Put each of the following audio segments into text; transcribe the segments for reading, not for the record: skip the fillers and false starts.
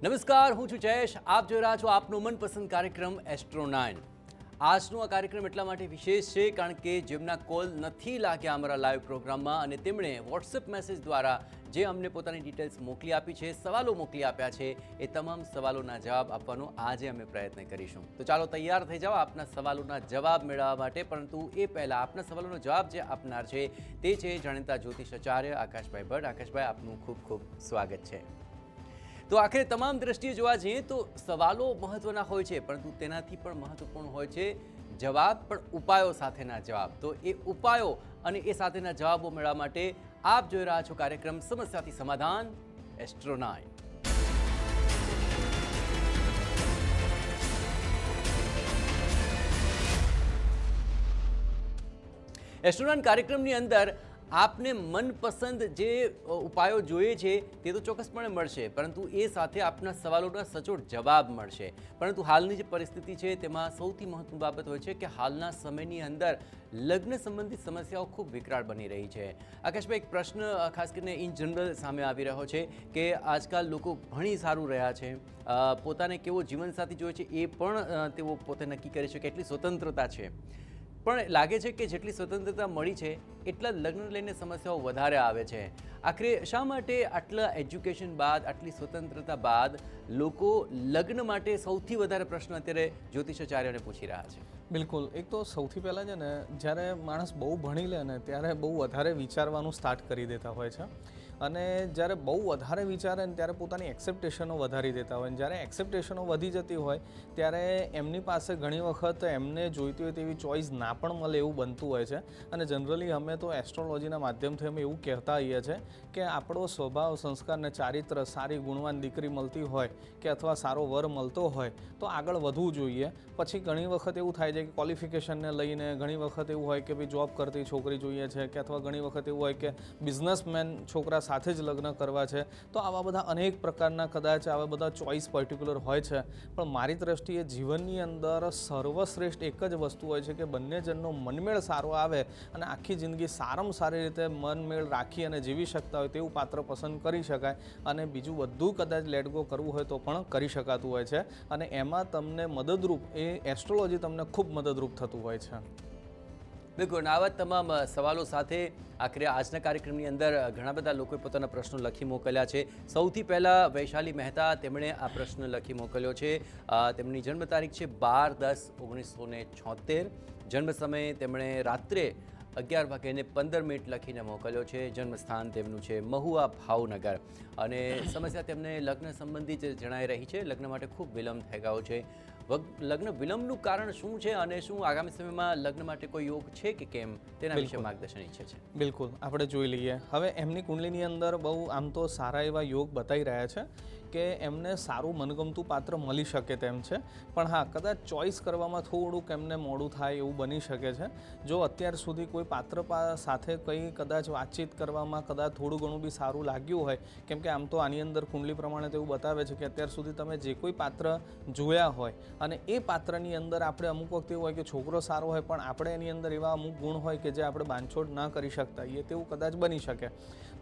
નમસ્કાર, હું છું જયેશ. આપ જોઈ રહ્યા છો આપનો મનપસંદ કાર્યક્રમ એસ્ટ્રો 9. આજનો આ કાર્યક્રમ એટલા માટે વિશેષ છે કારણ કે જેમના કોલ નથી લાગ્યા અમારા લાઈવ પ્રોગ્રામમાં અને તેમણે વોટ્સએપ મેસેજ દ્વારા જે અમને પોતાની ડિટેલ્સ મોકલી આપી છે, સવાલો મોકલી આપ્યા છે, એ તમામ સવાલોના જવાબ આપવાનો આજે અમે પ્રયત્ન કરીશું. તો ચાલો તૈયાર થઈ જાઓ આપના સવાલોના જવાબ મેળવવા માટે. પરંતુ એ પહેલાં આપના સવાલોનો જવાબ જે આપનાર છે તે છે જાણીતા જ્યોતિષાચાર્ય આકાશભાઈ ભટ્ટ. આકાશભાઈ, આપનું ખૂબ ખૂબ સ્વાગત છે. તો આખરે તમામ દ્રષ્ટિએ જોવા જઈએ તો સવાલો મહત્વના હોય છે, પરંતુ તેનાથી પણ મહત્વપૂર્ણ હોય છે જવાબ, પણ ઉપાયો સાથેના જવાબ. તો એ ઉપાયો અને એ સાથેના જવાબો મેળવવા માટે આપ જોઈ રહ્યા છો કાર્યક્રમ સમસ્યાથી સમાધાન એસ્ટ્રો 9. એસ્ટ્રો 9 કાર્યક્રમની અંદર આપને મનપસંદ જે ઉપાયો જોઈએ છે તે તો ચોક્કસપણે મળશે, પરંતુ એ સાથે આપના સવાલોના સચોટ જવાબ મળશે. પરંતુ હાલની જે પરિસ્થિતિ છે તેમાં સૌથી મહત્વની બાબત હોય છે કે હાલના સમયની અંદર લગ્ન સંબંધિત સમસ્યાઓ ખૂબ વિકરાળ બની રહી છે. આકાશભાઈ, એક પ્રશ્ન ખાસ કરીને ઇન જનરલ સામે આવી રહ્યો છે કે આજકાલ લોકો ભણી સારું રહ્યા છે, પોતાને કેવો જીવનસાથી જોઈએ છે એ પણ તેઓ પોતે નક્કી કરી શકે એટલી સ્વતંત્રતા છે, પણ લાગે છે કે જેટલી સ્વતંત્રતા મળી છે એટલા લગ્ન લઈને સમસ્યાઓ વધારે આવે છે. આખરે શા માટે આટલા એજ્યુકેશન બાદ, આટલી સ્વતંત્રતા બાદ લોકો લગ્ન માટે સૌથી વધારે પ્રશ્ન અત્યારે જ્યોતિષાચાર્યને પૂછી રહ્યા છે? બિલકુલ. એક તો સૌથી પહેલાં છે ને, જ્યારે માણસ બહુ ભણી લે ને ત્યારે બહુ વધારે વિચારવાનું સ્ટાર્ટ કરી દેતા હોય છે, અને જ્યારે બહુ વધારે વિચારે ને ત્યારે પોતાની એક્સેપ્ટેશનો વધારી દેતા હોય. જ્યારે એક્સેપ્ટેશનો વધી જતી હોય ત્યારે એમની પાસે ઘણી વખત એમને જોઈતી હોય તેવી ચોઈસ ના પણ મળે એવું બનતું હોય છે. અને જનરલી અમે તો એસ્ટ્રોલોજીના માધ્યમથી અમે એવું કહેતા હોઈએ છીએ કે આપણો સ્વભાવ, સંસ્કાર ને ચારિત્ર, સારી ગુણવાન દીકરી મળતી હોય કે અથવા સારો વર મળતો હોય તો આગળ વધવું જોઈએ. પછી ઘણી વખત એવું થાય છે કે ક્વોલિફિકેશનને લઈને ઘણી વખત એવું હોય કે ભાઈ જોબ કરતી છોકરી જોઈએ છે, કે અથવા ઘણી વખત એવું હોય કે બિઝનેસમેન છોકરા સાથે જ લગ્ન કરવા છે. તો આવા બધા અનેક પ્રકારના કદાચ આવા બધા ચોઈસ પર્ટિક્યુલર હોય છે. પણ મારી દ્રષ્ટિએ જીવનની અંદર સર્વશ્રેષ્ઠ એક જ વસ્તુ હોય છે કે બંને જણનો મનમેળ સારો આવે અને આખી જિંદગી સારામાં સારી રીતે મનમેળ રાખી અને જીવી શકતા હોય તેવું પાત્ર પસંદ કરી શકાય. અને બીજું બધું કદાચ લેટ ગો કરવું હોય તો પણ કરી શકાતું હોય છે. અને એમાં તમને મદદરૂપ એ એસ્ટ્રોલોજી તમને ખૂબ મદદરૂપ થતું હોય છે. બિલકુલ. આવા તમામ સવાલો સાથે આખરે આજના કાર્યક્રમની અંદર ઘણા બધા લોકોએ પોતાના પ્રશ્નો લખી મોકલ્યા છે. સૌથી પહેલાં વૈશાલી મહેતા, તેમણે આ પ્રશ્ન લખી મોકલ્યો છે. તેમની જન્મ તારીખ છે 12/10/1976. જન્મ સમયે તેમણે રાત્રે 11:15 લખીને મોકલ્યો છે. જન્મસ્થાન તેમનું છે મહુવા, ભાવનગર. અને સમસ્યા તેમને લગ્ન સંબંધી જ જણાઈ રહી છે. લગ્ન માટે ખૂબ વિલંબ થઈ ગયો છે. લગ્ન વિલંબનું કારણ શું છે અને શું આગામી સમયમાં લગ્ન માટે કોઈ યોગ છે કે કેમ, તેના વિશે માર્ગદર્શન ઈચ્છે છે? બિલકુલ, આપણે જોઈ લઈએ. હવે એમની કુંડલીની અંદર બહુ આમ તો સારા એવા યોગ બતાવી રહ્યા છે કે એમને સારું મનગમતું પાત્ર મળી શકે તેમ છે. પણ હા, કદાચ ચોઈસ કરવામાં થોડુંક એમને મોડું થાય એવું બની શકે છે. જો અત્યાર સુધી કોઈ પાત્ર સાથે કંઈ કદાચ વાતચીત કરવામાં કદાચ થોડું ઘણું બી સારું લાગ્યું હોય, કેમ કે આમ તો આની અંદર કુંડલી પ્રમાણે તો એવું બતાવે છે કે અત્યાર સુધી તમે જે કોઈ પાત્ર જોયા હોય અને એ પાત્રની અંદર આપણે અમુક વખતે એવું હોય કે છોકરો સારો હોય પણ આપણે એની અંદર એવા અમુક ગુણ હોય કે જે આપણે બાંધછોડ ના કરી શકતા હોઈએ, તેવું કદાચ બની શકે.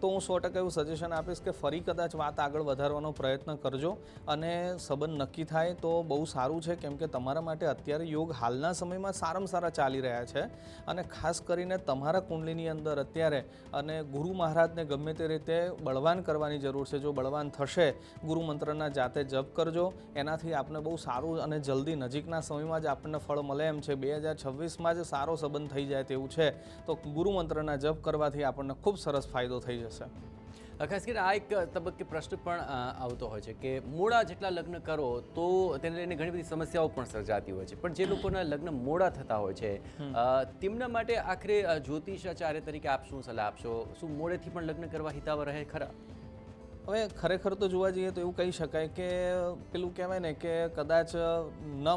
તો હું 100% એવું સજેશન આપીશ કે ફરી કદાચ વાત આગળ વધારવાનો પ્રયત્ન કરજો અને સંબંધ નક્કી થાય તો બહુ સારું છે. કેમ કે તમારા માટે અત્યારે યોગ હાલના સમયમાં સારામાં સારા ચાલી રહ્યા છે. અને ખાસ કરીને તમારા કુંડલીની અંદર અત્યારે અને ગુરુ મહારાજને ગમે તે રીતે બળવાન કરવાની જરૂર છે. જો બળવાન થશે, ગુરુ મંત્રના જાતે જપ કરજો, એનાથી આપને બહુ સારું અને જલ્દી નજીકના સમયમાં જ આપણને ફળ મળે એમ છે. 2026માં જ સારો સંબંધ થઈ જાય તેવું છે. તો ગુરુ મંત્રના જપ કરવાથી આપણને ખૂબ સરસ ફાયદો થઈ જશે. ખાસ કરીને આ એક તબક્કે પ્રશ્ન પણ આવતો હોય છે કે મોડા જેટલા લગ્ન કરો તો તેને લઈને ઘણી બધી સમસ્યાઓ પણ સર્જાતી હોય છે. પણ જે લોકોના લગ્ન મોડા થતા હોય છે તેમના માટે આખરે જ્યોતિષાચાર્ય તરીકે આપ શું સલાહ આપશો? શું મોડેથી પણ લગ્ન કરવા હિતાવહ રહે ખરા? હવે ખરેખર તો જોવા જઈએ તો એવું કહી શકાય કે પેલું કહેવાય ને કે કદાચ ન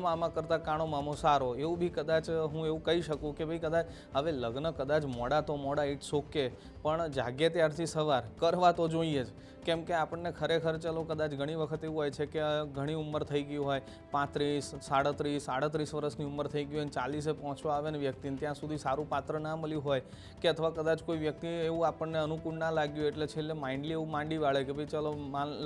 મામા કરતાં કાણો મામો સારો, એવું બી કદાચ હું એવું કહી શકું કે ભાઈ કદાચ હવે લગ્ન કદાચ મોડા તો મોડા, ઇટ્સ ઓકે, પણ જાગે ત્યારથી સવાર કરવા તો જોઈએ જ. કેમ કે આપણને ખરેખર ચલો કદાચ ઘણી વખત એવું હોય છે કે ઘણી ઉંમર થઈ ગઈ હોય, 35, 37 વર્ષની ઉંમર થઈ ગઈ હોય, 40એ પહોંચવા આવે ને વ્યક્તિને ત્યાં સુધી સારું પાત્ર ના મળ્યું હોય, કે અથવા કદાચ કોઈ વ્યક્તિ એવું આપણને અનુકૂળ ના લાગ્યું એટલે છેલ્લે માઇન્ડલી એવું માંડી વાળે કે ભાઈ ચલો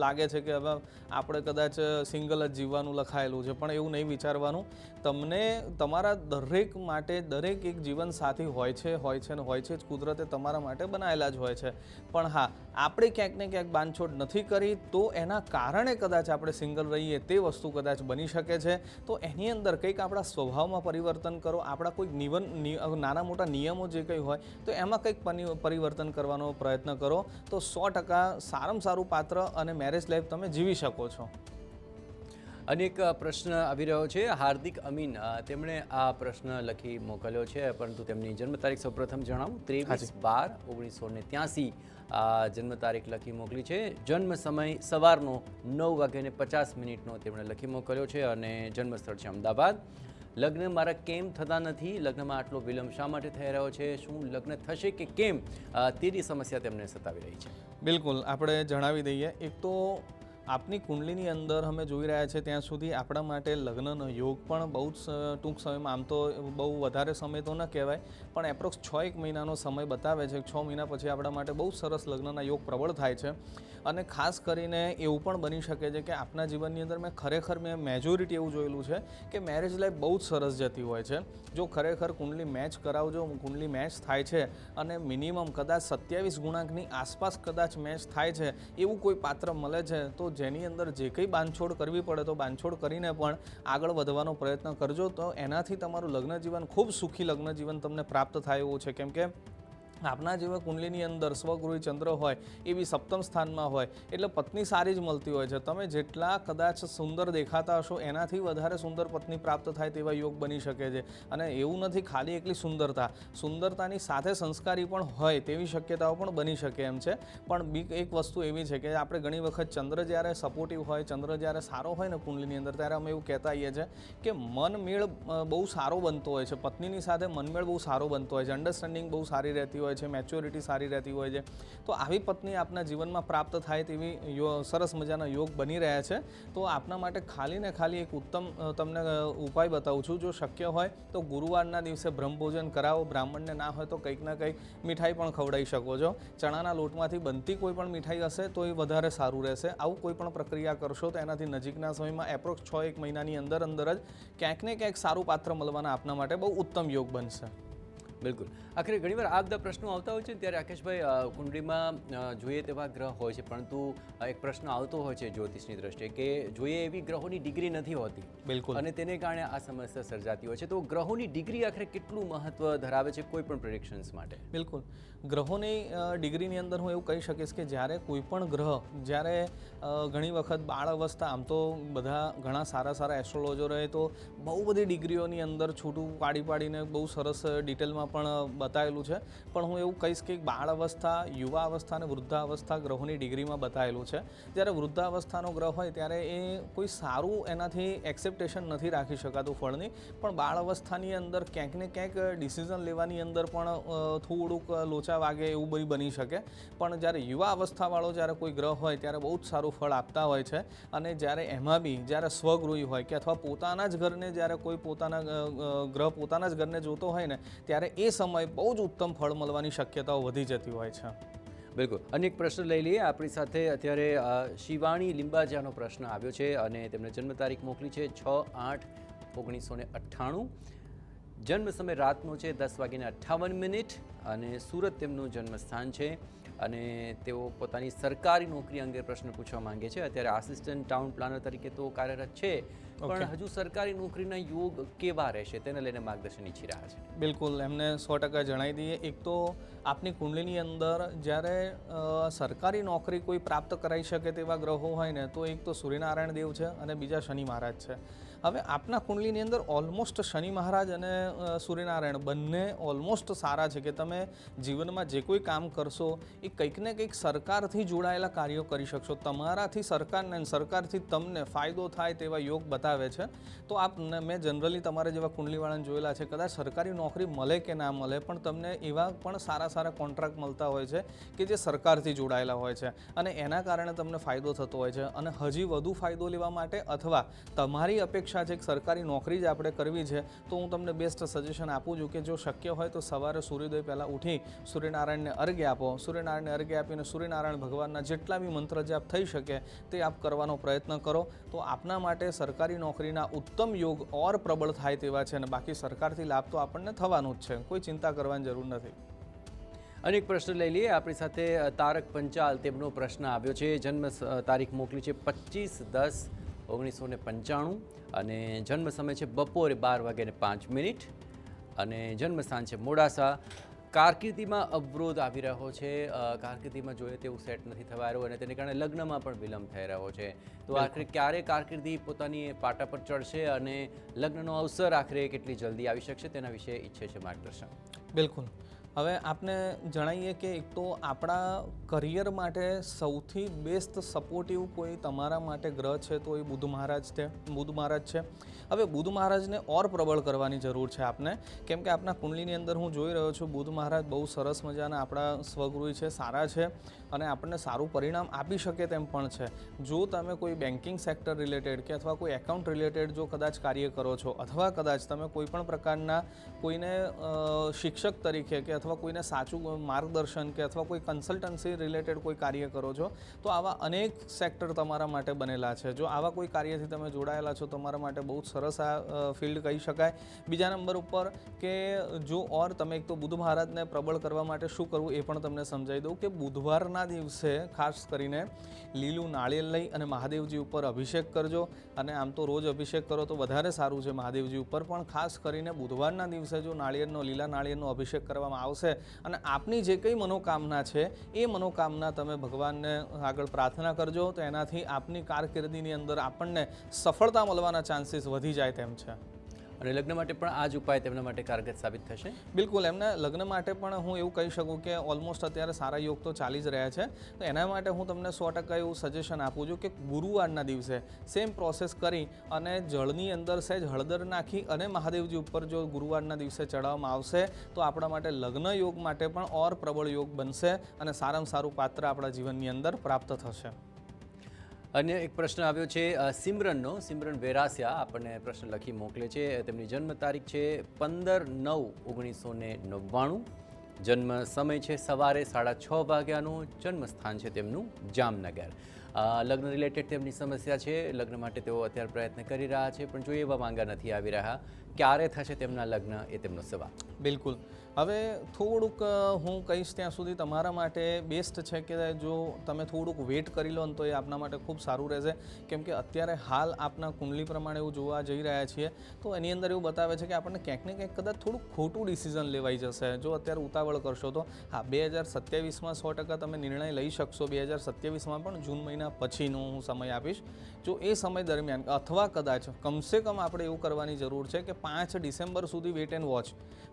લાગે છે કે હવે આપણે કદાચ સિંગલ જ જીવવાનું લખાયેલું છે, પણ એવું નહીં વિચારવાનું. તમને તમારા દરેક માટે દરેક એક જીવન સાથી હોય છે ને હોય છે જ. કુદરતે તમારા માટે બનાવેલા જ હોય છે. પણ હા, આપણે ક્યાંક ને ક્યાંક બાંધછોડ નથી કરી તો એના કારણે કદાચ આપણે સિંગલ રહીએ તે વસ્તુ કદાચ બની શકે છે. તો એની અંદર કંઈક આપણા સ્વભાવમાં પરિવર્તન કરો, આપણા કોઈક નાના મોટા નિયમો જે કંઈ હોય તો એમાં કંઈક પરિવર્તન કરવાનો પ્રયત્ન કરો, તો 100% સારામાં સારું પાત્ર અને મેરેજ લાઈફ તમે જીવી શકો છો. અને એક પ્રશ્ન આવી રહ્યો છે, હાર્દિક અમીન તેમણે આ પ્રશ્ન લખી મોકલ્યો છે, પરંતુ તેમની જન્મ તારીખ સૌપ્રથમ જણાવું. 23/12/1983 જન્મ તારીખ લખી મોકલી છે. જન્મ સમય સવારનો 9:50 તેમણે લખી મોકલ્યો છે અને જન્મ સ્થળ છે અમદાવાદ. લગ્ન મારા કેમ થતા નથી, લગ્નમાં આટલો વિલંબ શા માટે થઈ રહ્યો છે, શું લગ્ન થશે કે કેમ, તેની સમસ્યા તેમને સતાવી રહી છે. બિલકુલ, આપણે જણાવી દઈએ. એક તો આપની કુંડલીની અંદર અમે જોઈ રહ્યા છે ત્યાં સુધી આપણા માટે લગ્નનો યોગ પણ બહુ જ ટૂંક સમયમાં, આમ તો બહુ વધારે સમય તો ન કહેવાય, પણ એપ્રોક્સ 6 મહિનાનો સમય બતાવે છે. 6 મહિના પછી આપણા માટે બહુ સરસ લગ્નના યોગ પ્રબળ થાય છે. અને ખાસ કરીને એવું પણ બની શકે છે કે આપના જીવનની અંદર મેં મેજોરિટી એવું જોયેલું છે કે મેરેજ લાઈફ બહુ જ સરસ જતી હોય છે. જો ખરેખર કુંડલી મેચ કરાવજો, કુંડલી મેચ થાય છે અને મિનિમમ કદાચ 27 ગુણાંકની આસપાસ કદાચ મેચ થાય છે એવું કોઈ પાત્ર મળે છે, તો જેની અંદર જે કંઈ બાંધછોડ કરવી પડે તો બાંધછોડ કરીને પણ આગળ વધવાનો પ્રયત્ન કરજો. તો એનાથી તમારું લગ્ન જીવન ખૂબ સુખી લગ્ન જીવન તમને પ્રાપ્ત થાય એવું છે. કેમ કે આપના જેવા કુંડલીની અંદર સ્વગૃહી ચંદ્ર હોય, એવી સપ્તમ સ્થાનમાં હોય, એટલે પત્ની સારી જ મળતી હોય છે. તમે જેટલા કદાચ સુંદર દેખાતા હશો એનાથી વધારે સુંદર પત્ની પ્રાપ્ત થાય તેવા યોગ બની શકે છે. અને એવું નથી ખાલી એકલી સુંદરતાની સાથે સંસ્કારી પણ હોય તેવી શક્યતાઓ પણ બની શકે એમ છે. પણ એક વસ્તુ એવી છે કે આપણે ઘણી વખત ચંદ્ર જ્યારે સપોર્ટિવ હોય, ચંદ્ર જ્યારે સારો હોય ને કુંડલીની અંદર, ત્યારે અમે એવું કહેતા આવીએ છીએ કે મનમેળ બહુ સારો બનતો હોય છે, પત્નીની સાથે મનમેળ બહુ સારો બનતો હોય છે, અન્ડરસ્ટેન્ડિંગ બહુ સારી રહેતી હોય છે, મેચ્યોરિટી સારી રહેતી હોય છે. તો આવી પત્ની આપના જીવનમાં પ્રાપ્ત થાય તેવી સરસ મજાના યોગ બની રહ્યા છે. તો આપના માટે ખાલી ને ખાલી એક ઉત્તમ તમને ઉપાય બતાવું છું. જો શક્ય હોય તો ગુરુવારના દિવસે બ્રહ્મભોજન કરાવો. બ્રાહ્મણને ના હોય તો કંઈક ના કંઈક મીઠાઈ પણ ખવડાવી શકો છો. ચણાના લોટમાંથી બનતી કોઈ પણ મીઠાઈ હશે તો એ વધારે સારું રહેશે. આવું કોઈ પણ પ્રક્રિયા કરશો તો એનાથી નજીકના સમયમાં એપ્રોક્સ 6 મહિનાની અંદર જ ક્યાંક ને ક્યાંક સારું પાત્ર મળવાના આપના માટે બહુ ઉત્તમ યોગ બનશે. બિલકુલ. આખરે ઘણીવાર આ બધા પ્રશ્નો આવતા હોય છે ત્યારે રાકેશભાઈ, કુંડળીમાં જોઈએ તેવા ગ્રહ હોય છે, પરંતુ એક પ્રશ્ન આવતો હોય છે જ્યોતિષની દ્રષ્ટિએ કે જોઈએ એવી ગ્રહોની ડિગ્રી નથી હોતી. બિલકુલ. અને તેને કારણે આ સમસ્યા સર્જાતી હોય છે. તો ગ્રહોની ડિગ્રી આખરે કેટલું મહત્વ ધરાવે છે કોઈ પણ પ્રેડિક્શન્સ માટે? બિલકુલ, ગ્રહોની ડિગ્રીની અંદર હું એવું કહી શકીશ કે જ્યારે કોઈ પણ ગ્રહ, જ્યારે ઘણી વખત બાળ અવસ્થા, આમ તો ઘણા સારા એસ્ટ્રોલોજરોએ તો બહુ બધી ડિગ્રીઓની અંદર છૂટું પાડીને બહુ સરસ ડિટેલમાં પણ બતાવેલું છે. પણ હું એવું કહીશ કે બાળ અવસ્થા, યુવા અવસ્થા અને વૃદ્ધાવસ્થા ગ્રહોની ડિગ્રીમાં બતાવેલું છે. જ્યારે વૃદ્ધાવસ્થાનો ગ્રહ હોય ત્યારે એ કોઈ સારું એનાથી એક્સેપ્ટેશન નથી રાખી શકાતું ફળની, પણ બાળ અવસ્થાની અંદર ક્યાંક ને ક્યાંક ડિસિઝન લેવાની અંદર પણ થોડુંક લોચા વાગે એવું બની શકે. પણ જ્યારે યુવા અવસ્થાવાળો જ્યારે કોઈ ગ્રહ હોય ત્યારે બહુ જ સારું ફળ આપતા હોય છે. અને જ્યારે એમાં બી જ્યારે સ્વગૃહી હોય કે અથવા પોતાના જ ઘરને જ્યારે કોઈ ગ્રહ પોતાના જ ઘરને જોતો હોય ને, ત્યારે એ સમય બહુ જ ઉત્તમ ફળ મળવાની શક્યતાઓ વધી જતી હોય છે. બિલકુલ. અને એક પ્રશ્ન લઈ લઈએ. આપણી સાથે અત્યારે શિવાણી લિંબાજાનો પ્રશ્ન આવ્યો છે અને તેમણે જન્મ તારીખ મોકલી છે 6/8/1998. જન્મ સમય રાતનો છે 10:58 અને સુરત તેમનું જન્મ સ્થાન છે. અને તેઓ પોતાની સરકારી નોકરી અંગે પ્રશ્ન પૂછવા માંગે છે. અત્યારે આસિસ્ટન્ટ ટાઉન પ્લાનર તરીકે તો કાર્યરત છે, પણ હજુ સરકારી નોકરીના યોગ કેવા રહેશે તેને લઈને માર્ગદર્શન ઈચ્છી રહ્યા છે. બિલકુલ, એમને 100% જણાવી દઈએ. એક તો આપની કુંડલીની અંદર જ્યારે સરકારી નોકરી કોઈ પ્રાપ્ત કરાવી શકે તેવા ગ્રહો હોય ને, તો એક તો સૂર્યનારાયણ દેવ છે અને બીજા શનિ મહારાજ છે. હવે આપના કુંડલીની અંદર ઓલમોસ્ટ શનિ મહારાજ અને સૂર્યનારાયણ બંને ઓલમોસ્ટ સારા છે કે તમે જીવનમાં જે કોઈ કામ કરશો એ કંઈક ને કંઈક સરકારથી જોડાયેલા કાર્યો કરી શકશો. તમારાથી સરકારને, સરકારથી તમને ફાયદો થાય તેવા યોગ બતાવે બતાવે છે. તો મેં જનરલી તમારે જેવા કુંડલીવાળાને જોયેલા છે, કદાચ સરકારી નોકરી મળે કે ના મળે પણ તમને એવા પણ સારા કોન્ટ્રાક્ટ મળતા હોય છે કે જે સરકારથી જોડાયેલા હોય છે અને એના કારણે તમને ફાયદો થતો હોય છે. અને હજી વધુ ફાયદો લેવા માટે અથવા તમારી અપેક્ષા છે કે સરકારી નોકરી જ આપણે કરવી છે, તો હું તમને બેસ્ટ સજેશન આપું છું કે જો શક્ય હોય તો સવારે સૂર્યોદય પહેલાં ઉઠી સૂર્યનારાયણને અર્ઘ્ય આપો. સૂર્યનારાયણને અર્ઘ્ય આપીને સૂર્યનારાયણ ભગવાનના જેટલા બી મંત્ર જાપ થઈ શકે તે આપ કરવાનો પ્રયત્ન કરો, તો આપના માટે સરકારી નોકરીના ઉત્તમ યોગ ઓર પ્રબળ થાય તેવા છે. અને બાકી સરકારથી લાભ તો આપણને થવાનું જ છે, કોઈ ચિંતા કરવાની જરૂર નથી. અનેક પ્રશ્ન લઈ લઈએ. આપણી સાથે તારક પંચાલ, તેમનો પ્રશ્ન આવ્યો છે. જન્મ તારીખ મોકલી છે 25/10/1995 અને જન્મ સમય છે બપોરે 12:05 અને જન્મસ્થાન છે મોડાસા. કારકિર્દીમાં અવરોધ આવી રહ્યો છે, કારકિર્દીમાં જોઈએ તેવું સેટ નથી થવા રહ્યું અને તેને કારણે લગ્નમાં પણ વિલંબ થઈ રહ્યો છે. તો આખરે ક્યારે કારકિર્દી પોતાની પાટા પર ચડશે અને લગ્નનો અવસર આખરે કેટલી જલ્દી આવી શકશે તેના વિશે ઈચ્છે છે માર્ગદર્શન. બિલકુલ. હવે આપને જણાવીએ કે એક તો આપણા કરિયર માટે સૌથી બેસ્ટ સપોર્ટિવ કોઈ તમારા માટે ગ્રહ છે તો એ બુધ મહારાજ છે. હવે બુધ મહારાજને ઓર પ્રબળ કરવાની જરૂર છે આપને, કેમ કે આપણા કુંડલીની અંદર હું જોઈ રહ્યો છું બુધ મહારાજ બહુ સરસ મજાના આપણા સ્વગૃહી છે, સારા છે અને આપણને સારું પરિણામ આપી શકે તેમ પણ છે. જો તમે કોઈ બેન્કિંગ સેક્ટર રિલેટેડ કે અથવા કોઈ એકાઉન્ટ રિલેટેડ જો કદાચ કાર્ય કરો છો અથવા કદાચ તમે કોઈ પણ પ્રકારના કોઈને શિક્ષક તરીકે કે અથવા કોઈને સાચું માર્ગદર્શન કે અથવા કોઈ કન્સલ્ટન્સી રિલેટેડ કોઈ કાર્ય કરો છો, તો આવા અનેક સેક્ટર તમારા માટે બનેલા છે. જો આવા કોઈ કાર્યથી તમે જોડાયેલા છો તમારા માટે બહુ સરસ આ ફિલ્ડ કહી શકાય. બીજા નંબર ઉપર કે જો ઓર તમે એક તો બુધ મહારાજને પ્રબળ કરવા માટે શું કરવું એ પણ તમને સમજાવી દઉં કે બુધવારના દિવસે ખાસ કરીને લીલું નાળિયેર લઈ અને મહાદેવજી ઉપર અભિષેક કરજો. અને આમ તો રોજ અભિષેક કરો તો વધારે સારું છે મહાદેવજી ઉપર, પણ ખાસ કરીને બુધવારના દિવસે જો લીલા નાળિયેરનો અભિષેક કરવામાં આવશે અને આપની જે કંઈ મનોકામના છે એ મનોકામના તમે ભગવાનને આગળ પ્રાર્થના કરજો, તો એનાથી આપની કારકિર્દીની અંદર આપણને સફળતા મળવાના ચાન્સીસ વધી જાય તેમ છે. અને લગ્ન માટે પણ આ જ ઉપાય તેમના માટે કારગર સાબિત થશે. બિલકુલ. એમને લગ્ન માટે પણ હું એવું કહી શકું કે ઓલમોસ્ટ અત્યારે સારા યોગ તો ચાલી જ રહ્યા છે, તો એના માટે હું તમને 100% એવું સજેશન આપું છું કે ગુરુવારના દિવસે સેમ પ્રોસેસ કરી અને જળની અંદર સહેજ હળદર નાખી અને મહાદેવજી ઉપર જો ગુરુવારના દિવસે ચડાવવામાં આવશે તો આપણા માટે લગ્ન યોગ માટે પણ ઓર પ્રબળ યોગ બનશે અને સારામાં સારું પાત્ર આપણા જીવનની અંદર પ્રાપ્ત થશે. અન્ય એક પ્રશ્ન આવ્યો છે સિમરનનો. સિમરન વેરાસિયા આપણને પ્રશ્ન લખી મોકલે છે. તેમની જન્મ તારીખ છે 15/9/1999, જન્મ સમય છે સવારે 6:30 વાગ્યાનો, જન્મસ્થાન છે તેમનું જામનગર. લગ્ન રિલેટેડ તેમની સમસ્યા છે, લગ્ન માટે તેઓ અત્યારે પ્રયત્ન કરી રહ્યા છે પણ જો એવા માંગા નથી આવી રહ્યા. ક્યારે થશે તેમના લગ્ન એ તેમનો સવાલ. બિલકુલ. હવે થોડુંક હું કહીશ ત્યાં સુધી તમારા માટે બેસ્ટ છે કે જો તમે થોડુંક વેઇટ કરી લો ને તો એ આપના માટે ખૂબ સારું રહેશે, કેમ કે અત્યારે હાલ આપના કુંડલી પ્રમાણે એવું જોવા જઈ રહ્યા છીએ તો એની અંદર એવું બતાવે છે કે આપણને ક્યાંક ને ક્યાંક કદાચ થોડુંક ખોટું ડિસિઝન લેવાઈ જશે જો અત્યારે ઉતાવળ કરશો તો. હા, 2027માં 100% તમે નિર્ણય લઈ શકશો. 2027માં પણ જૂન મહિના પછીનો હું સમય આપીશ. જો એ સમય દરમિયાન અથવા કદાચ કમસે કમ આપણે એવું કરવાની જરૂર છે કે 5 ડિસેમ્બર સુધી વેટ એન્ડ વોચ.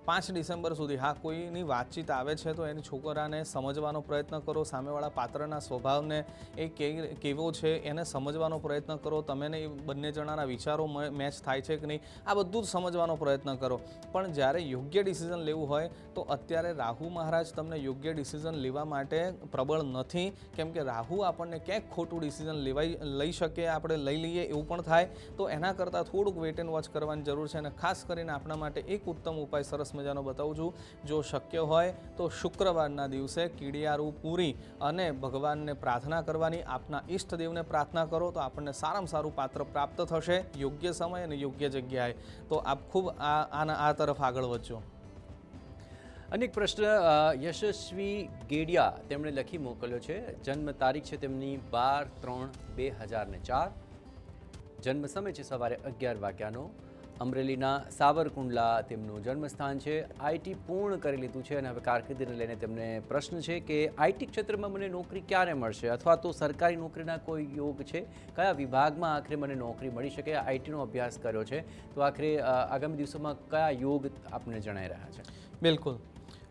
5 ડિસેમ્બર સુધી હા કોઈની વાતચીત આવે છે તો એની છોકરાને સમજવાનો પ્રયત્ન કરો, સામેવાળા પાત્રના સ્વભાવને એ કેવો છે એને સમજવાનો પ્રયત્ન કરો, તમે એ બંને જણાના વિચારો મેચ થાય છે કે નહીં આ બધું જ સમજવાનો પ્રયત્ન કરો. પણ જ્યારે યોગ્ય ડિસિઝન લેવું હોય તો અત્યારે રાહુ મહારાજ તમને યોગ્ય ડિસિઝન લેવા માટે પ્રબળ નથી, કેમ કે રાહુ આપણને ક્યાંક ખોટું ડિસિઝન લઈ શકે, આપણે લઈ લઈએ એવું પણ થાય. તો એના કરતાં થોડુંક વેટ એન્ડ વોચ કરવાની જરૂર છે. અને ખાસ કરીને આપણા માટે એક ઉત્તમ ઉપાય સરસ મજાનો બતાવું છું. જો શક્ય હોય તો શુક્રવારના દિવસે કીડિયારું પૂરી અને ભગવાનને પ્રાર્થના કરવાની, આપના ઈષ્ટદેવને પ્રાર્થના કરો તો આપણને સારામાં સારું પાત્ર પ્રાપ્ત થશે યોગ્ય સમય અને યોગ્ય જગ્યાએ. તો આપ ખૂબ આ તરફ આગળ વધજો. અનેક પ્રશ્ન યશસ્વી ગેડિયા તેમણે લખી મોકલ્યો છે. જન્મ તારીખ છે તેમની 12/3/2004, જન્મ સમય છે સવારે 11 વાગ્યાનો, અમરેલીના સાવરકુંડલા તેમનું જન્મસ્થાન છે. આઈટી પૂર્ણ કરી લીધું છે અને હવે કારકિર્દીને લઈને તેમને પ્રશ્ન છે કે આઈટી ક્ષેત્રમાં મને નોકરી ક્યારે મળશે અથવા તો સરકારી નોકરીના કોઈ યોગ છે, કયા વિભાગમાં આખરે મને નોકરી મળી શકે. આઈટીનો અભ્યાસ કર્યો છે તો આખરે આગામી દિવસોમાં કયા યોગ આપને જણાઈ રહ્યા છે. બિલકુલ.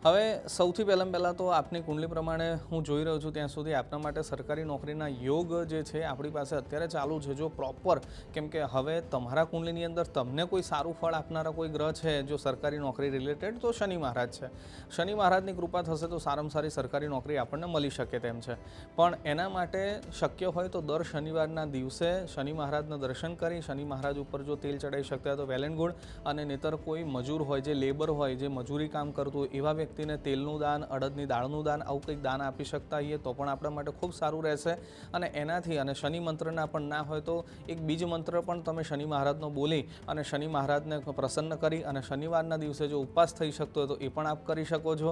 હવે સૌથી પહેલાં તો આપની કુંડલી પ્રમાણે હું જોઈ રહ્યો છું ત્યાં સુધી આપના માટે સરકારી નોકરીના યોગ જે છે આપણી પાસે અત્યારે ચાલુ છે. જો પ્રોપર, કેમ કે હવે તમારા કુંડલીની અંદર તમને કોઈ સારું ફળ આપનારા કોઈ ગ્રહ છે જો સરકારી નોકરી રિલેટેડ, તો શનિ મહારાજ છે. શનિ મહારાજની કૃપા થશે તો સારામાં સારી સરકારી નોકરી આપણને મળી શકે તેમ છે. પણ એના માટે શક્ય હોય તો દર શનિવારના દિવસે શનિ મહારાજના દર્શન કરી શનિ મહારાજ ઉપર જો તેલ ચડાવી શકતા હોય તો વેલ એન્ડ ગુડ. અને નહીતર કોઈ મજૂર હોય, જે લેબર હોય, જે મજૂરી કામ કરતું હોય એવા વ્યક્તિને તેલનું દાન, અડદની દાળનું દાન, આવું કંઈક દાન આપી શકતા હોઈએ તો પણ આપણા માટે ખૂબ સારું રહેશે. અને એનાથી, અને શનિ મંત્રના પણ ના હોય તો એક બીજ મંત્ર પણ તમે શનિ મહારાજનો બોલી અને શનિ મહારાજને પ્રસન્ન કરી અને શનિવારના દિવસે જો ઉપવાસ થઈ શકતો હોય તો એ પણ આપ કરી શકો છો.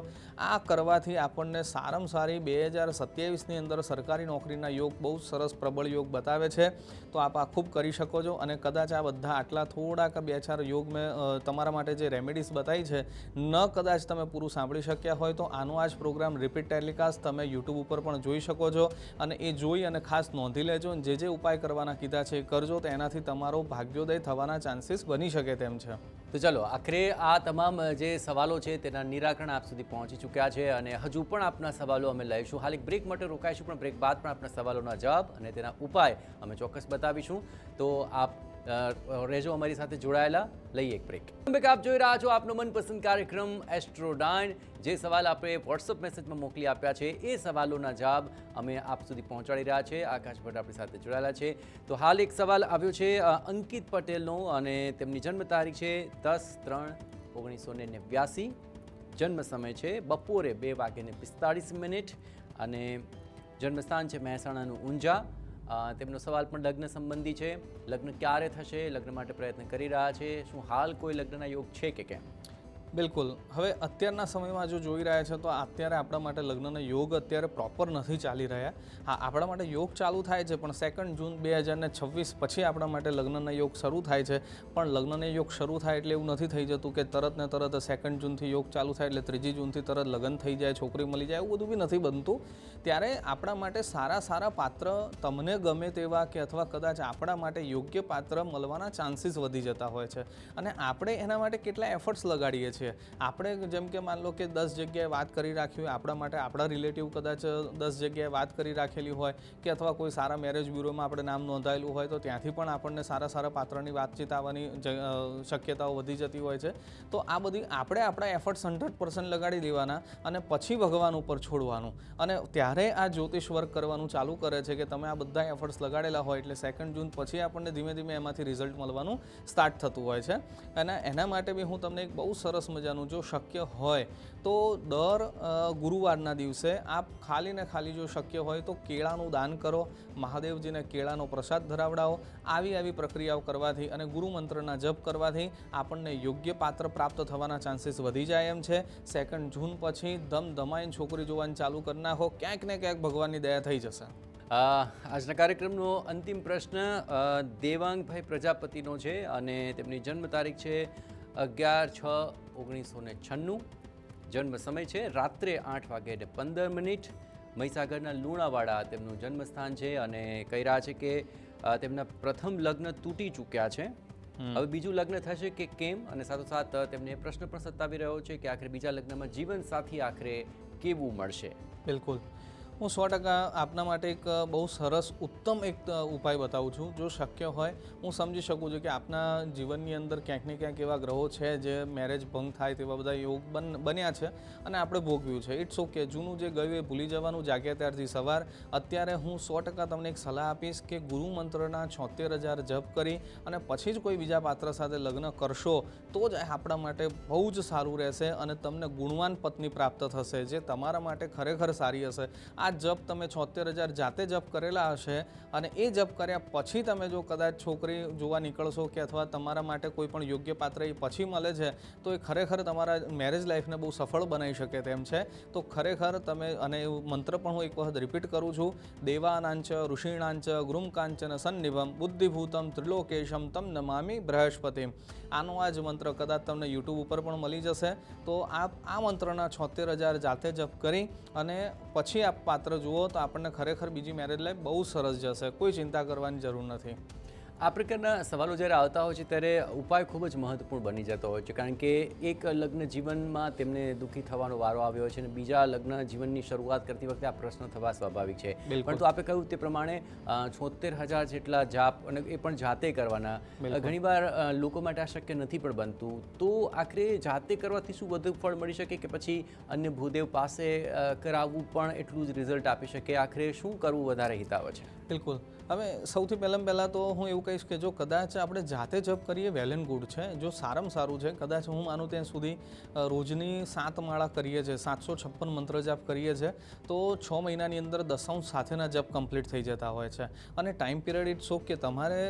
આ કરવાથી આપણને સારામાં સારી 2027ની અંદર સરકારી નોકરીના યોગ બહુ સરસ પ્રબળ યોગ બતાવે છે. તો આપ આ ખૂબ કરી શકો છો. અને કદાચ આ બધા આટલા થોડાક 2-4 યોગ મેં તમારા માટે જે રેમેડીઝ બતાવી છે ન કદાચ તમે પૂરું સાંભળી શક્યા હોય તો આનો આ જ પ્રોગ્રામ રિપીટ ટેલિકાસ્ટ તમે યુટ્યુબ ઉપર પણ જોઈ શકો છો. અને એ જોઈ અને ખાસ નોંધી લેજો. જે ઉપાય કરવાના કીધા છે એ કરજો તો એનાથી તમારો ભાગ્યોદય થવાના ચાન્સીસ બની શકે તેમ છે. તો ચાલો, આખરે આ તમામ જે સવાલો છે તેના નિરાકરણ આપ સુધી પહોંચી ચૂક્યા છે અને હજુ પણ આપના સવાલો અમે લઈશું. હાલ એક બ્રેક માટે રોકાઈશું, પણ બ્રેક બાદ પણ આપના સવાલોના જવાબ અને તેના ઉપાય અમે ચોક્કસ બતાવીશું. તો આપ રહેજો અમારી સાથે જોડાયેલા. લઈએ એક બ્રેક. આપ જોઈ રહ્યા છો આપનો મનપસંદ કાર્યક્રમ એસ્ટ્રો 9. જે સવાલ આપણે વોટ્સઅપ મેસેજમાં મોકલી આપ્યા છે એ સવાલોના જવાબ અમે આપ સુધી પહોંચાડી રહ્યા છે. આકાશ ભટ્ટ આપણી સાથે જોડાયેલા છે. તો હાલ એક સવાલ આવ્યો છે અંકિત પટેલનો અને તેમની જન્મ તારીખ છે 10/3/1989. જન્મ સમય છે બપોરે 2:45 અને જન્મસ્થાન છે મહેસાણાનું ઊંઝા. તેમનો સવાલ પણ લગ્ન સંબંધી છે. લગ્ન ક્યારે થશે, લગ્ન માટે પ્રયત્ન કરી રહ્યા છે, શું હાલ કોઈ લગ્નના યોગ છે કે કેમ? બિલકુલ. હવે અત્યારના સમયમાં જો જોઈ રહ્યા છે તો અત્યારે આપણા માટે લગ્નના યોગ અત્યારે પ્રોપર નથી ચાલી રહ્યા. હા, આપણા માટે યોગ ચાલુ થાય છે પણ 2 જૂન 2026 પછી આપણા માટે લગ્નના યોગ શરૂ થાય છે. પણ લગ્નના યોગ શરૂ થાય એટલે એવું નથી થઈ જતું કે તરત 2 જૂનથી યોગ ચાલુ થાય એટલે 3 જૂનથી તરત લગ્ન થઈ જાય, છોકરી મળી જાય, એવું બધું બી નથી બનતું. ત્યારે આપણા માટે સારા પાત્ર તમને ગમે તેવા કે અથવા કદાચ આપણા માટે યોગ્ય પાત્ર મળવાના ચાન્સીસ વધી જતા હોય છે. અને આપણે એના માટે કેટલા એફર્ટ્સ લગાડીએ છીએ. આપણે જેમ કે માન લો કે 10 જગ્યાએ વાત કરી રાખી હોય આપણા માટે, આપણા રિલેટિવ કદાચ 10 જગ્યાએ વાત કરી રાખેલી હોય કે અથવા કોઈ સારા મેરેજ બ્યુરોમાં આપણે નામ નોંધાયેલું હોય તો ત્યાંથી પણ આપણને સારા પાત્રની વાતચીત આવવાની શક્યતાઓ વધી જતી હોય છે. તો આ બધી આપણે આપણા એફર્ટ્સ 100% લગાડી દેવાના અને પછી ભગવાન ઉપર છોડવાનું. અને ત્યારે આ જ્યોતિષ વર્ક કરવાનું ચાલુ કરે છે કે તમે આ બધા એફર્ટ્સ લગાડેલા હોય એટલે 2 જૂન પછી આપણને ધીમે એમાંથી રિઝલ્ટ મળવાનું સ્ટાર્ટ થતું હોય છે. અને એના માટે બી હું તમને એક બહુ સરસ મજાનું, જો શક્ય હોય તો દર ગુરુવારના દિવસે આપ ખાલી જો શક્ય હોય તો કેળાનું દાન કરો, મહાદેવજીને કેળાનો પ્રસાદ ધરાવડાવો. આવી પ્રક્રિયાઓ કરવાથી અને ગુરુ મંત્રના જપ કરવાથી આપણને યોગ્ય પાત્ર પ્રાપ્ત થવાના ચાન્સીસ વધી જાય એમ છે. 2 જૂન પછી ધમધમાઈને છોકરી જોવાનું ચાલુ કરી નાખો, ક્યાંક ને ક્યાંક ભગવાનની દયા થઈ જશે. આજના કાર્યક્રમનો અંતિમ પ્રશ્ન દેવાંગભાઈ પ્રજાપતિનો છે અને તેમની જન્મ તારીખ છે 11/6/1996. જન્મ સમય છે રાત્રે 8:15. મહીસાગરના લુણાવાડા તેમનું જન્મસ્થાન છે અને કહી રહ્યા છે કે તેમના પ્રથમ લગ્ન તૂટી ચૂક્યા છે. હવે બીજું લગ્ન થશે કે કેમ, અને સાથોસાથ તેમને પ્રશ્ન પણ સતાવી રહ્યો છે કે આખરે બીજા લગ્નમાં જીવન સાથી આખરે કેવું મળશે. બિલકુલ. હું 100% આપના માટે એક બહુ સરસ ઉત્તમ એક ઉપાય બતાવું છું. જો શક્ય હોય હું સમજી શકું છું કે આપના જીવનની અંદર ક્યાંક ને ક્યાંક એવા ગ્રહો છે જે મેરેજ ભંગ થાય તેવા બધા યોગ બન્યા છે અને આપણે ભોગવ્યું છે. It's okay. જૂનું જે ગયું એ ભૂલી જવાનું, જાગ્યા ત્યારથી સવાર. અત્યારે હું 100% તમને એક સલાહ આપીશ કે ગુરુ મંત્રના 76,000 જપ કરી અને પછી જ કોઈ બીજા પાત્ર સાથે લગ્ન કરશો તો જ આપણા માટે બહુ જ સારું રહેશે અને તમને ગુણવાન પત્ની પ્રાપ્ત થશે જે તમારા માટે ખરેખર સારી હશે. આ જપ તમે 76,000 જાતે જપ કરેલા હશે અને એ જપ કર્યા પછી તમે જો કદાચ છોકરી જોવા નીકળશો કે અથવા તમારા માટે કોઈ પણ યોગ્ય પાત્ર એ પછી મળે છે તો એ ખરેખર તમારા મેરેજ લાઈફને બહુ સફળ બનાવી શકે તેમ છે. તો ખરેખર તમે, અને એવું મંત્ર પણ હું એક વખત રિપીટ કરું છું, દેવાનાંચ ઋષિણાંચ ગૃમ કાંચન સન્નિભમ બુદ્ધિભૂતમ ત્રિલોકેશમ તમ નમામિ બૃહસ્પતિમ. આનો આ જ મંત્ર કદાચ તમને યુટ્યુબ ઉપર પણ મળી જશે. તો આપ આ મંત્રના 76,000 જાતે જપ કરી અને પછી આપ પાત્ર જુઓ તો આપણને ખરેખર બીજી મેરેજ લાઈફ બહુ સરસ જશે. કોઈ ચિંતા કરવાની જરૂર નથી. આ પ્રકારના સવાલો જ્યારે આવતા હોય છે ત્યારે ઉપાય ખૂબ જ મહત્વપૂર્ણ બની જતો હોય છે, કારણ કે એક લગ્ન જીવનમાં તેમને દુઃખી થવાનો વારો આવ્યો છે અને બીજા લગ્ન જીવનની શરૂઆત કરતી વખતે આ પ્રશ્ન થવા સ્વાભાવિક છે. પરંતુ આપણે કહ્યું તે પ્રમાણે 76,000 જેટલા જાપ અને એ પણ જાતે કરવાના, ઘણીવાર લોકો માટે આ શક્ય નથી પણ બનતું. તો આખરે જાતે કરવાથી શું વધુ ફળ મળી શકે કે પછી અન્ય ભૂદેવ પાસે કરાવવું પણ એટલું જ રિઝલ્ટ આપી શકે? આખરે શું કરવું વધારે હિતાવ છે? બિલકુલ. હવે સૌથી પહેલાં તો હું એવું કહીશ કે જો કદાચ આપણે જાતે જપ કરીએ વેલ એન્ડ ગુડ છે, જો સારામાં સારું છે. કદાચ હું માનું ત્યાં સુધી રોજની 7 માળા કરીએ છીએ, 756 મંત્ર જાપ કરીએ છીએ, તો 6 મહિનાની અંદર દશાંશ સાથેના જપ કમ્પ્લીટ થઈ જતા હોય છે. અને ટાઈમ પિરિયડ ઇટ્સ ઓકે, તમારે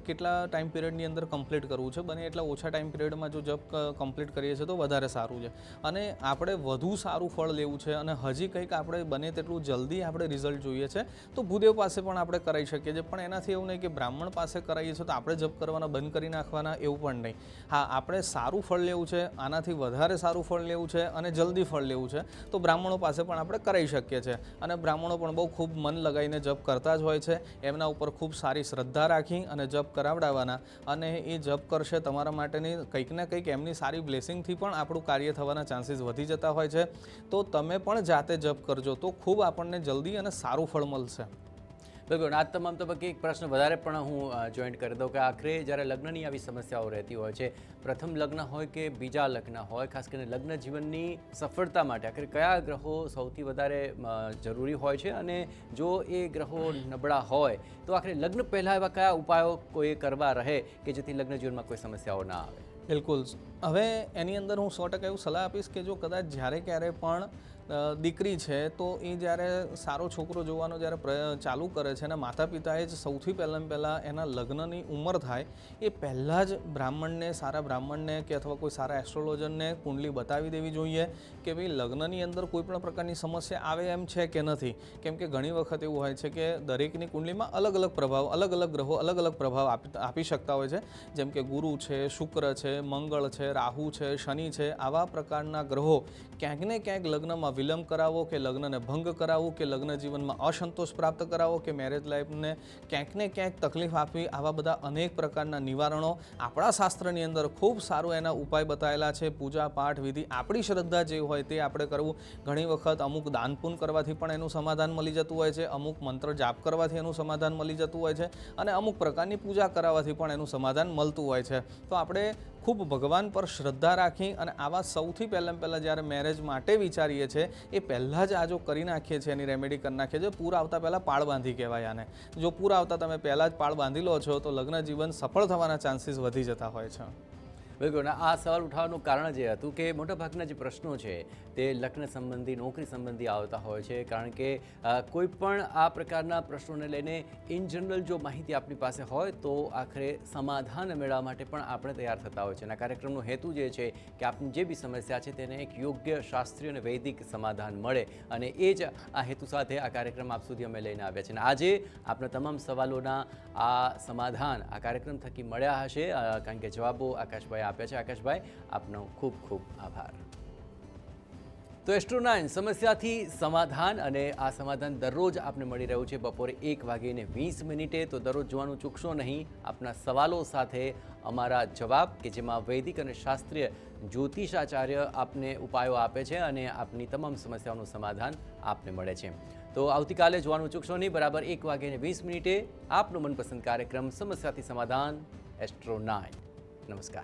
કેટલા ટાઈમ પિરિયડની અંદર કમ્પ્લીટ કરવું છે, બને એટલા ઓછા ટાઈમ પિરિયડમાં જો જપ કમ્પ્લીટ કરીએ છીએ તો વધારે સારું છે. અને આપણે વધુ સારું ફળ લેવું છે અને હજી કંઈક આપણે બને તેટલું જલ્દી આપણે રિઝલ્ટ જોઈએ છે તો ભૂદેવ પાસે પણ આપણે કરાવી શકીએ છીએ. પણ એનાથી એવું નહીં કે બ્રાહ્મણ પાસે કરાવીએ છીએ તો આપણે જપ કરવાના બંધ કરી નાખવાના, એવું પણ નહીં. હા, આપણે સારું ફળ લેવું છે, આનાથી વધારે સારું ફળ લેવું છે અને જલ્દી ફળ લેવું છે તો બ્રાહ્મણો પાસે પણ આપણે કરાવી શકીએ છીએ. અને બ્રાહ્મણો પણ બહુ ખૂબ મન લગાવીને જપ કરતા જ હોય છે. એમના ઉપર ખૂબ સારી શ્રદ્ધા રાખી અને જપ કરાવડાવવાના, અને એ જપ કરશે તમારા માટેની કંઈક ને કંઈક એમની સારી બ્લેસિંગથી પણ આપણું કાર્ય થવાના ચાન્સીસ વધી જતા હોય છે. તો તમે પણ જાતે જપ કરજો તો ખૂબ આપણને જલ્દી અને સારું ફળ મળશે. બિલકુલ. આ તમામ તબક્કે એક પ્રશ્ન વધારે પણ હું જોઈન્ટ કરી દઉં કે આખરે જ્યારે લગ્નની આવી સમસ્યાઓ રહેતી હોય છે, પ્રથમ લગ્ન હોય કે બીજા લગ્ન હોય, ખાસ કરીને લગ્ન જીવનની સફળતા માટે આખરે કયા ગ્રહો સૌથી વધારે જરૂરી હોય છે, અને જો એ ગ્રહો નબળા હોય તો આખરે લગ્ન પહેલાં એવા કયા ઉપાયો કોઈ કરવા રહે કે જેથી લગ્ન જીવનમાં કોઈ સમસ્યાઓ ના આવે? બિલકુલ. હવે એની અંદર હું 100% એવું સલાહ આપીશ કે જો કદાચ જ્યારે ક્યારે પણ દીકરી છે તો એ જ્યારે સારો છોકરો જોવાનો જ્યારે ચાલુ કરે છે અને માતા પિતાએ જ સૌથી પહેલાં એના લગ્નની ઉંમર થાય એ પહેલાં જ બ્રાહ્મણને, સારા બ્રાહ્મણને કે અથવા કોઈ સારા એસ્ટ્રોલોજરને કુંડલી બતાવી દેવી જોઈએ કે ભાઈ લગ્નની અંદર કોઈ પણ પ્રકારની સમસ્યા આવે એમ છે કે નથી. કેમ કે ઘણી વખત એવું હોય છે કે દરેકની કુંડલીમાં અલગ અલગ પ્રભાવ, અલગ અલગ ગ્રહો અલગ અલગ પ્રભાવ આપી શકતા હોય છે. જેમ કે ગુરુ છે, શુક્ર છે, મંગળ છે, રાહુ છે, શનિ છે. આવા પ્રકારના ગ્રહો ક્યાંક ને ક્યાંક લગ્નમાં વિલંબ કરાવો કે લગ્નને ભંગ કરાવવું કે લગ્ન જીવનમાં અસંતોષ પ્રાપ્ત કરાવો કે મેરેજ લાઈફને ક્યાંક ને ક્યાંક તકલીફ આપવી, આવા બધા અનેક પ્રકારના નિવારણો આપણા શાસ્ત્રની અંદર ખૂબ સારું એના ઉપાય બતાવેલા છે. પૂજા પાઠ વિધિ આપણી શ્રદ્ધા જે હોય તે આપણે કરવું. ઘણી વખત અમુક દાન પુણ્ય કરવાથી પણ એનું સમાધાન મળી જતું હોય છે, અમુક મંત્ર જાપ કરવાથી એનું સમાધાન મળી જતું હોય છે, અને અમુક પ્રકારની પૂજા કરાવવાથી પણ એનું સમાધાન મળતું હોય છે. તો આપણે ખૂબ ભગવાન પર શ્રદ્ધા રાખી અને આવા સૌથી પહેલાં જ્યારે મેરેજ માટે વિચારીએ છીએ એ પહેલાં જ આ જો કરી નાખીએ છીએ, એની રેમેડી કરી નાખીએ છીએ. પૂર આવતા પહેલાં પાળ બાંધી કહેવાય આને. જો પૂર આવતા તમે પહેલાં જ પાળ બાંધી લો છો તો લગ્ન જીવન સફળ થવાના ચાન્સીસ વધી જતા હોય છે. બિલકુલ. આ સવાલ ઉઠાવવાનું કારણ જે હતું કે મોટાભાગના જે પ્રશ્નો છે તે લગ્ન સંબંધી, નોકરી સંબંધી આવતા હોય છે, કારણ કે કોઈ પણ આ પ્રકારના પ્રશ્નોને લઈને ઇન જનરલ જો માહિતી આપણી પાસે હોય તો આખરે સમાધાન મેળવવા માટે પણ આપણે તૈયાર થતા હોય છે. અને આ કાર્યક્રમનો હેતુ જે છે કે આપની જે બી સમસ્યા છે તેને એક યોગ્ય શાસ્ત્રીય અને વૈદિક સમાધાન મળે, અને એ જ આ હેતુ સાથે આ કાર્યક્રમ આપ સુધી અમે લઈને આવ્યા છે. અને આજે આપણા તમામ સવાલોના આ સમાધાન આ કાર્યક્રમ થકી મળ્યા હશે, કારણ કે જવાબો આકાશભાઈ આપ્યા છે. આકાશભાઈ, આપનો ખૂબ ખૂબ આભાર. તો એસ્ટ્રો9 સમસ્યાથી સમાધાન, અને આ સમાધાન દરરોજ આપને મળી રહ્યું છે બપોરે 1:20. તો દરરોજ જોવાનું ચૂકશો નહીં. આપના સવાલો સાથે અમારા જવાબ કે જેમાં વૈદિક અને શાસ્ત્રીય જ્યોતિષાચાર્ય આપને ઉપાયો આપે છે અને આપની તમામ સમસ્યાઓનું સમાધાન આપને મળે છે. તો આવતીકાલે જોવાનું ચૂકશો નહીં. બરાબર 1:20 આપનો મનપસંદ કાર્યક્રમ સમસ્યાથી સમાધાન, એસ્ટ્રો9. નમસ્કાર.